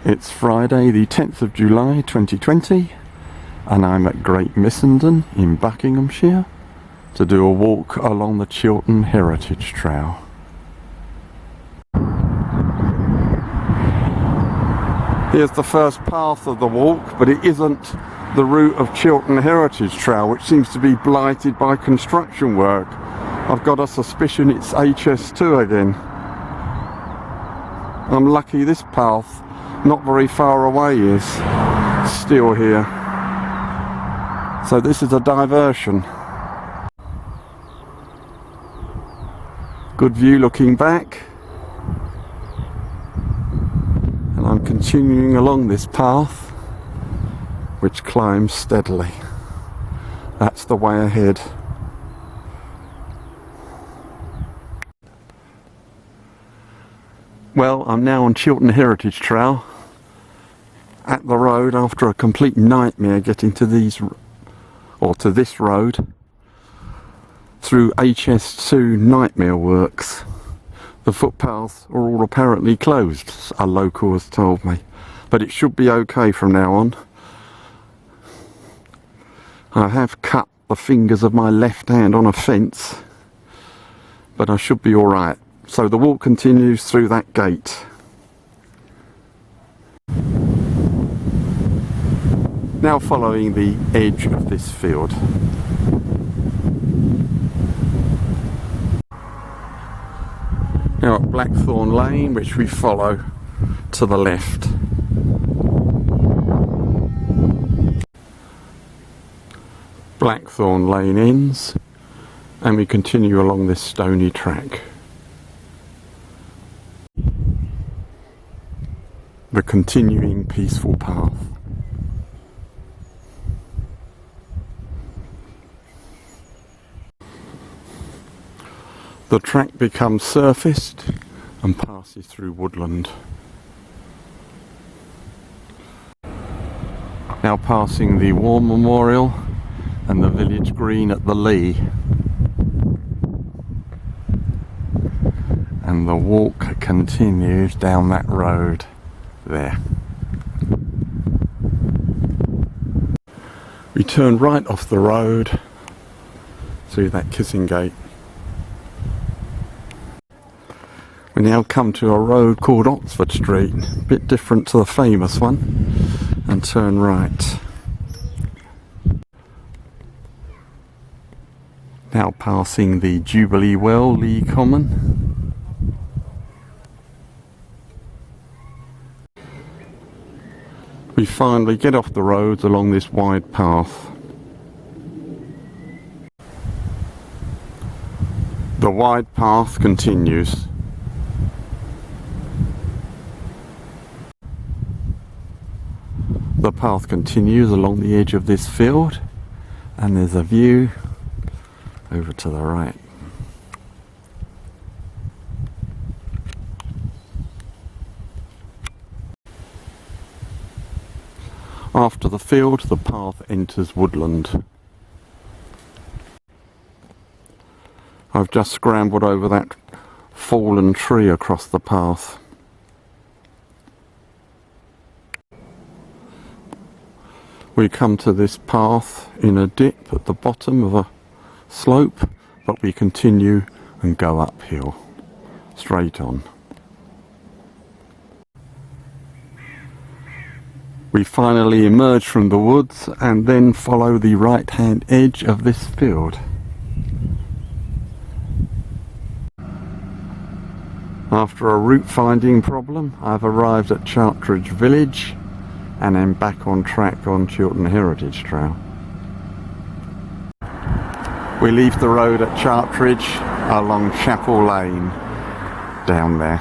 It's Friday the 10th of July 2020 and I'm at Great Missenden in Buckinghamshire to do a walk along the Chiltern Heritage Trail. Here's the first path of the walk, but it isn't the route of Chiltern Heritage Trail, which seems to be blighted by construction work. I've got a suspicion it's HS2 again. I'm lucky this path, not very far away, is still here. So this is a diversion. Good view looking back. And I'm continuing along this path, which climbs steadily. That's the way ahead. Well, I'm now on Chiltern Heritage Trail at the road after a complete nightmare getting to this road through HS2 nightmare works. The footpaths are all apparently closed, a local has told me, but it should be okay from now on. I have cut the fingers of my left hand on a fence, but I should be alright. So the walk continues through that gate. Now following the edge of this field. Now at Blackthorn Lane, which we follow to the left. Blackthorn Lane ends and we continue along this stony track. The continuing peaceful path. The track becomes surfaced and passes through woodland. Now passing the War Memorial and the village green at the Lee. And the walk continues down that road there. We turn right off the road through that kissing gate. We now come to a road called Oxford Street, a bit different to the famous one, and turn right. Now passing the Jubilee Well, Lee Common. We finally get off the roads along this wide path. The wide path continues. The path continues along the edge of this field, and there's a view over to the right. After the field, the path enters woodland. I've just scrambled over that fallen tree across the path. We come to this path in a dip at the bottom of a slope, but we continue and go uphill, straight on. We finally emerge from the woods and then follow the right-hand edge of this field. After a route finding problem, I've arrived at Chartridge Village and am back on track on Chiltern Heritage Trail. We leave the road at Chartridge along Chapel Lane down there.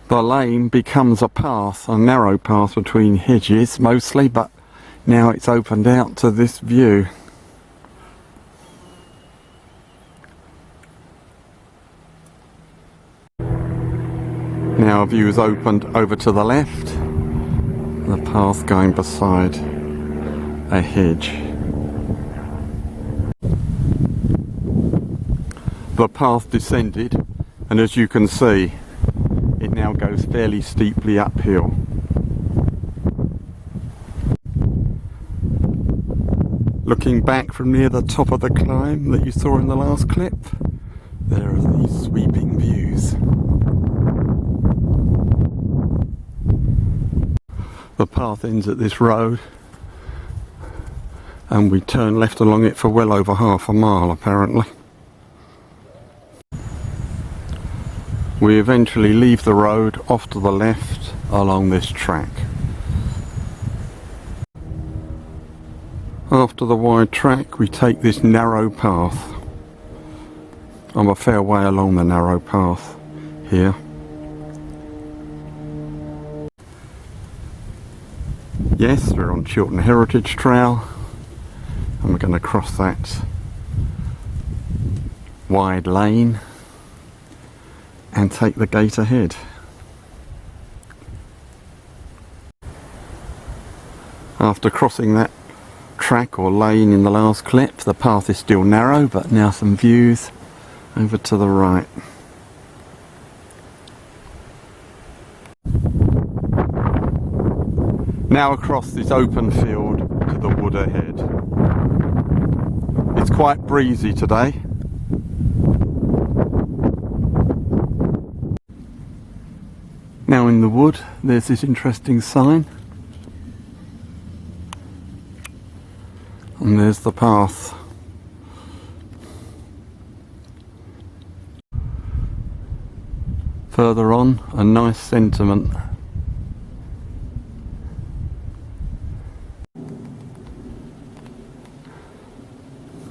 The lane becomes a path, a narrow path between hedges mostly, but now it's opened out to this view. Now a view is opened over to the left, the path going beside a hedge. The path descended and as you can see, it now goes fairly steeply uphill. Looking back from near the top of the climb that you saw in the last clip, there are these sweeping views. The path ends at this road, and we turn left along it for well over half a mile apparently. We eventually leave the road off to the left along this track. After the wide track we take this narrow path. I'm a fair way along the narrow path here. Yes, we're on Chiltern Heritage Trail, and we're going to cross that wide lane and take the gate ahead. After crossing that track or lane in the last clip, the path is still narrow, but now some views over to the right. Now across this open field to the wood ahead. It's quite breezy today. Now in the wood there's this interesting sign, and there's the path. Further on, a nice sentiment.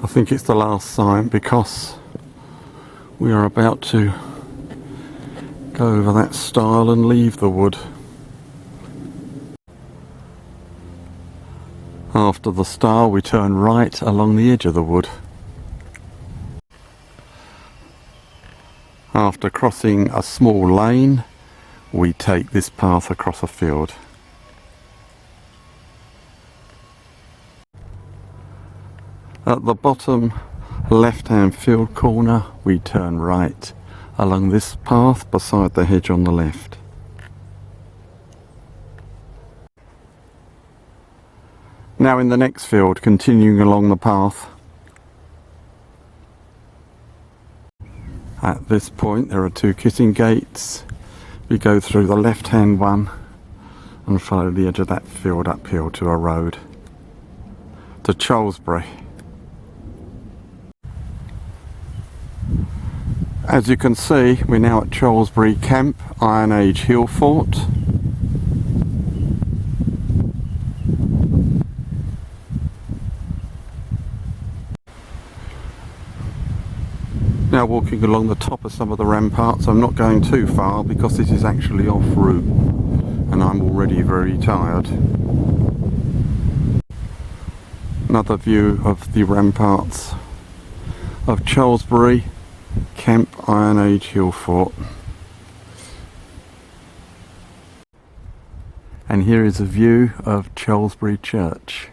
I think it's the last sign because we are about to go over that stile and leave the wood. After the stile we turn right along the edge of the wood. After crossing a small lane we take this path across a field. At the bottom left-hand field corner we turn right along this path beside the hedge on the left. Now in the next field, continuing along the path. At this point there are two kissing gates. We go through the left-hand one and follow the edge of that field uphill to a road to Cholesbury. As you can see, we're now at Cholesbury Camp, Iron Age Hill Fort. Now walking along the top of some of the ramparts. I'm not going too far because this is actually off route and I'm already very tired. Another view of the ramparts of Cholesbury Camp, Iron Age Hill Fort. And here is a view of Cholesbury Church.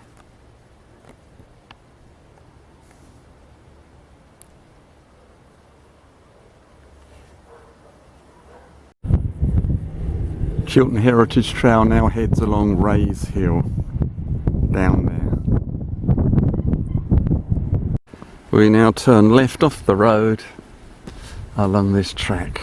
Chiltern Heritage Trail now heads along Rays Hill, down there. We now turn left off the road along this track.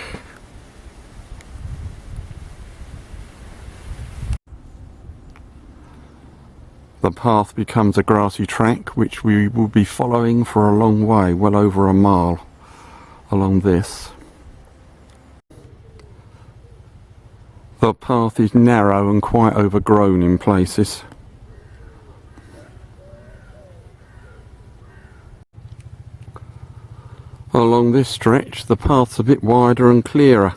The path becomes a grassy track which we will be following for a long way, well over a mile along this. The path is narrow and quite overgrown in places. Along this stretch the path's a bit wider and clearer.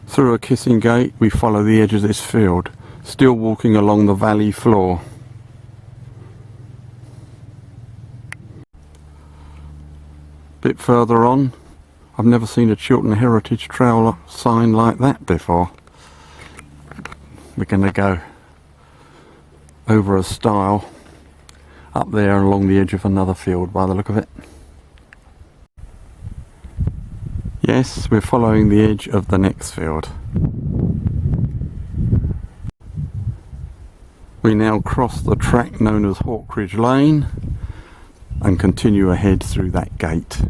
Through a kissing gate we follow the edge of this field, still walking along the valley floor. Bit further on, I've never seen a Chiltern Heritage Trail sign like that before. We're going to go over a stile up there along the edge of another field by the look of it. Yes, we're following the edge of the next field. We now cross the track known as Hawkridge Lane and continue ahead through that gate.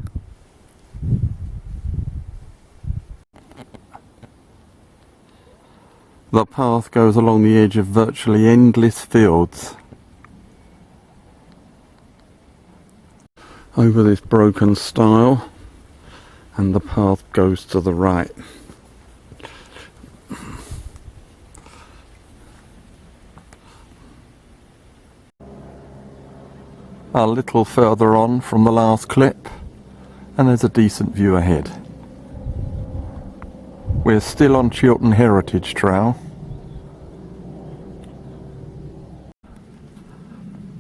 The path goes along the edge of virtually endless fields. Over this broken stile, and the path goes to the right. A little further on from the last clip, and there's a decent view ahead. We're still on Chiltern Heritage Trail.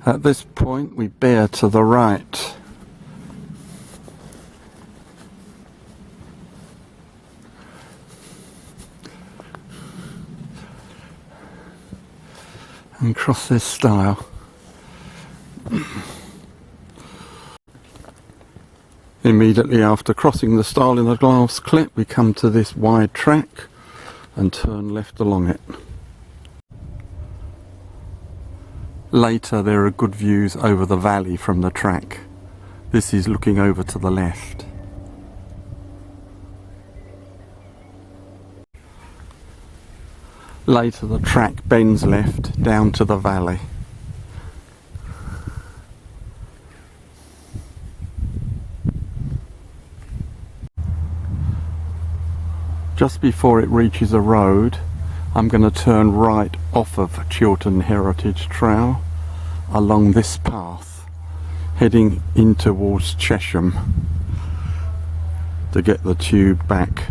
At this point we bear to the right. And cross this stile. Immediately after crossing the stile in the last clip, we come to this wide track and turn left along it. Later there are good views over the valley from the track. This is looking over to the left. Later the track bends left down to the valley. Just before it reaches a road, I'm going to turn right off of Chiltern Heritage Trail along this path, heading in towards Chesham to get the tube back